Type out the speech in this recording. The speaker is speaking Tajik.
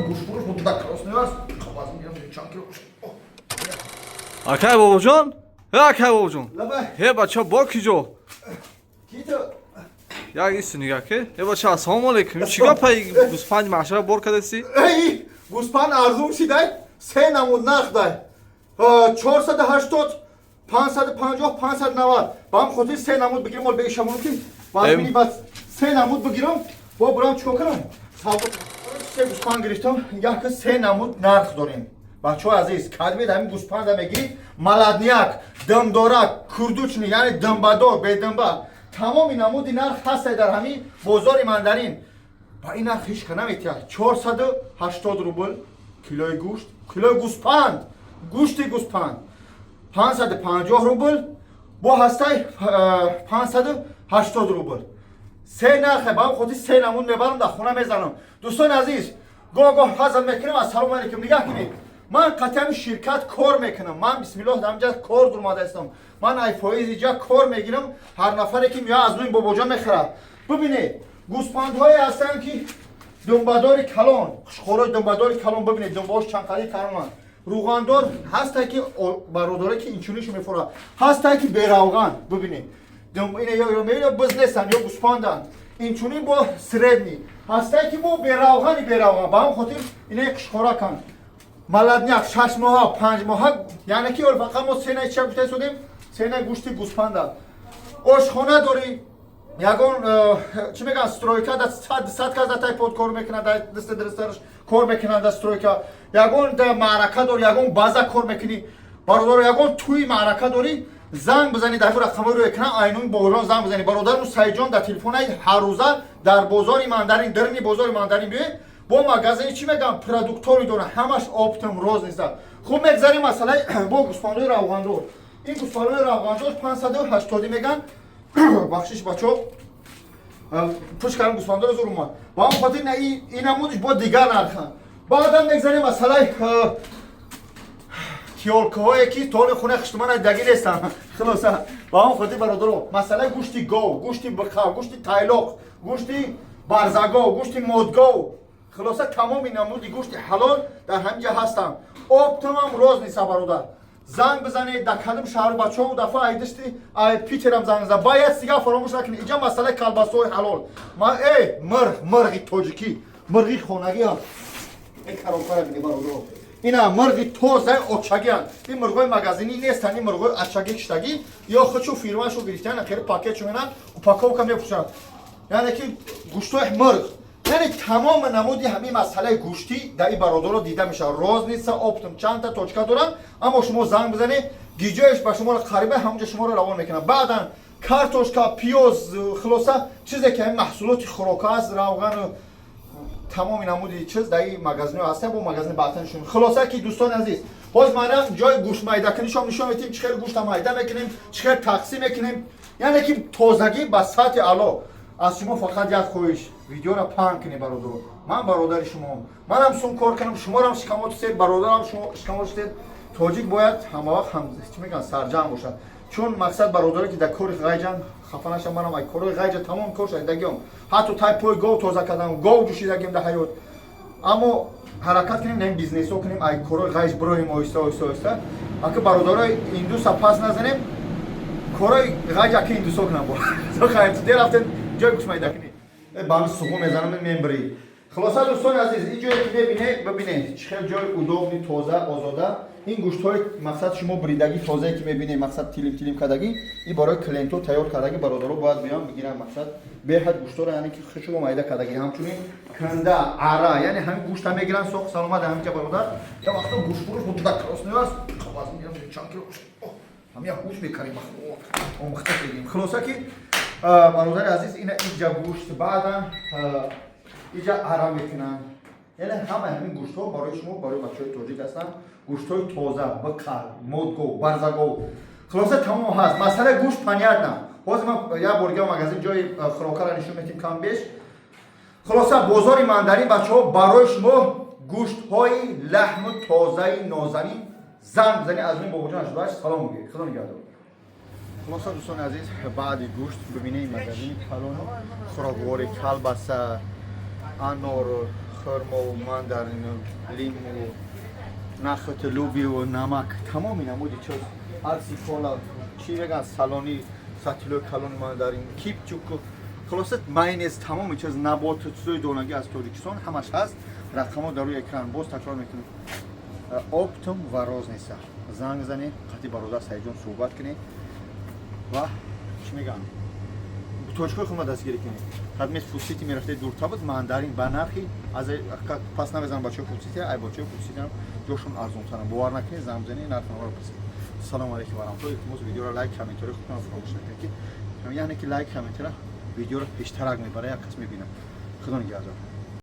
گوشت‌فروش بود در کراسنی است. خواهد میگم چند کیلو. Akay bobojon? Akay bobojon. لبه. He bacha bo kijo. کی تو؟ Ya gitsin niga ke? He bacha assalomu alaykum. Chiga pay guspanj mashara bor kadasi? ای گوسفند ارزون شده سه نمود نخ ده 480 550 590 با هم خودی سه نمود بگیرم مال به شما که بعد ببینی بعد سه نمود بگیرم با برام چیکار کنم سه گوسفند گرفتم یک سه نمود نرخ داریم بچه‌ها عزیز کلمه همین گوسفند میگی ملادنیاک دمدارک کردوچنی یعنی دنبادار به دنبا تمام نمود نرخ هست در همین بازار ماندارین با این نرخ هیچ کنم ایتیا 480 روبل کیلوی گوشت کیلوی گوسفند گوشت گوسفند 550 روبل با هستای 580 روبل سه نرخه با خودی سه نمود میبرم در خونه میزنم دوستان عزیز گاه حاضر میکنم السلام علیکم نگاه کنید من قطعا شرکت کار میکنم من بسم الله دامجا کار درماده هستم من ای فایز اینجا کار میگیرم هر نفری که میاد از من باباجا میخره ببینید گوسفندهای هستن که دنبادار کلان خورای دنبادار کلان ببینید دنباش چند قدی کلان روغاندار هست که برادره که اینچونیش میفوره هست که بیراوغان ببینید اینه یا بزنسن یا گوسفندن اینچونی با سردنی هست که با بیراوغان با هم خاطر اینه قشخورا کن ملادنیاک 6 ماه 5 ماه یعنی که فقط ما سینه چه گوشت شدیم سینه گوشت گوسفند آشخانه داری یگون چی میگن استرویکا دست 100 کاز تای پود کار میکنه دست درستش کار میکنه دست استرویکا یگون در معرکه داری یگون بازا کار میکنی برادر یگون توی معرکه داری زنگ بزنی در رقم رو اکران اینون بولان زنگ بزنی برادر سایجان در تلفن هر روزه در بازار ماندارین درنی بازار ماندارین بیه با مغازه چی میگم پروداکتوری داره همش آپتم روز نیست خوب میگذاریم مثلا با گوسفندای روغندور این گوسفندای روغندور 580 میگن بخشش بچو پوش کردم گوسفندای زور اومد با هم خاطر نه این نمودش با دیگر نرخن بعدا میگذاریم مثلا کیولکهایی که تول خونه خشتمان دگی نیستن خلاصا با هم خاطر برادرو مثلا گوشتی گاو گوشتی بخا گوشتی تایلوق گوشتی برزگاو گوشتی مودگاو خلاصه تمام نمودی گوشت حلال در همینجا هستن آب تمام روز نیست برادر زنگ بزنید در کدام شهر بچه‌ها و دفعه ایدشتی پیترم زنگ بزن باید سیگار فراموش نکنید اینجا مسئله کلباسای حلال ما مرغ تاجیکی مرغ خانگی ها این خرابکار میگه برادر اینا مرغ توزه اچگی ها این مرغای مغازینی نیستن این مرغای اچگی کشتگی یا خودشو فیرماشو گرفتن اخیر پاکت شونن و پاکو کم میپوشن یعنی که گوشتای مرغ یعنی تمام نمودی همین مسئله گوشتی در این برادر رو دیده میشه روز نیست آپتم چند تا توچکا دارن اما شما زنگ بزنید گیجایش به شما قریبه همونجا شما رو روان میکنن بعدا کارتوشکا پیاز خلاصه چیزی که محصولات خوراکی است روغن و تمام نمودی چیز در این مغازه هستن با مغازه باطنشون خلاصه که دوستان عزیز باز ما جای گوشت میده کنی شما نشون میدیم چه خیلی گوشت میده میکنیم چه خیلی تقسیم میکنیم یعنی که تازگی به سطح اعلی از شما فقط یک خویش ویدیو را پهن کنی برادر من برادر شما منم سون کار کنم شما هم شکمات سید برادرم شما شکمات سید تاجیک باید همه وقت هم چی میگن سرجم باشد چون مقصد برادری که در کار غیجن خفه نشم منم ای کار غیج تمام کار شدگیم حتی تایپای گاو تازه کردم گاو جوشیدگیم در حیات اما حرکت کنیم نیم بیزنس رو کنیم ای کار غیج برایم آیسته اگه برادرای ایندوس پاس نزنیم کارای غیج اگه ایندوس کنم با خیر دیر رفتن جای گوش میده کنی بام سوگو میزنم میمبری خلاصا دوستان عزیز این جایی که ببینید چه جای удобний تازه آزاده این گوشت های مقصد شما بریدگی تازه که میبینید مقصد تیلیم کردگی این برای کلینتو تیار کردگی برادرها باید بیان بگیرن مقصد به حد گوشت رو یعنی که خشک و میده کردگی همچنین کنده عرا یعنی هم گوشت میگیرن سوق سلامت هم که برادر تا وقتا گوشت فروش بود در کراسنی است خواهد میگم چند کیلو همین گوشت میکنیم اون مختلف بگیم خلاصا که برادر عزیز اینجا گوشت بعدا اینجا عرا میکنن یعنی همین گوشت ها برای شما برای بچهای تاجیک هستن گوشت های تازه بکر مودگو برزگو خلاصه تمام هست مسئله گوشت پنیاد نه باز من یا برگه مغازه جای خوراک را نشون میدیم کم بیش خلاصه بازار ماندارین بچه‌ها برای شما گوشت های لحم تازه نازنین زنگ بزنید از من بابا جان اشباش سلام میگه خدا نگهدار خلاصه دوستان عزیز بعد گوشت ببینید مغازه کلون خوراکوار کلبسه انار خرما و ماندارین و لیمو و نخود لوبی و نمک تمام اینا مودی چیز هرسی کولا چی بگن سالونی ساتیلو کالونی ماندارین کیپ چوکو خلاصت ماینز تمام چیز نبات سوی دونگی از توریکسون همش هست رقمو در روی اکران باز تکرار میکنیم оптом ва розница занг занед қати бародар саидҷон суҳбат кунед ва чӣ мегӯям точкаи худро дастгирӣ кунед хадмет фудсити мерафтед дуртар буд мандарин ба нархи пас намезанам бачаи фудсити ай бачаи фудситиам ҷошон арзонтарам бовар накунед занг занед нархнаро пасед салому алайкум ва раҳматуллоҳи илтимос видеоро лайк комментари худтон фаромӯш накунед ки яъне ки лайк комментара видеоро пештарак мебарад як кас мебинад худо нигаҳдор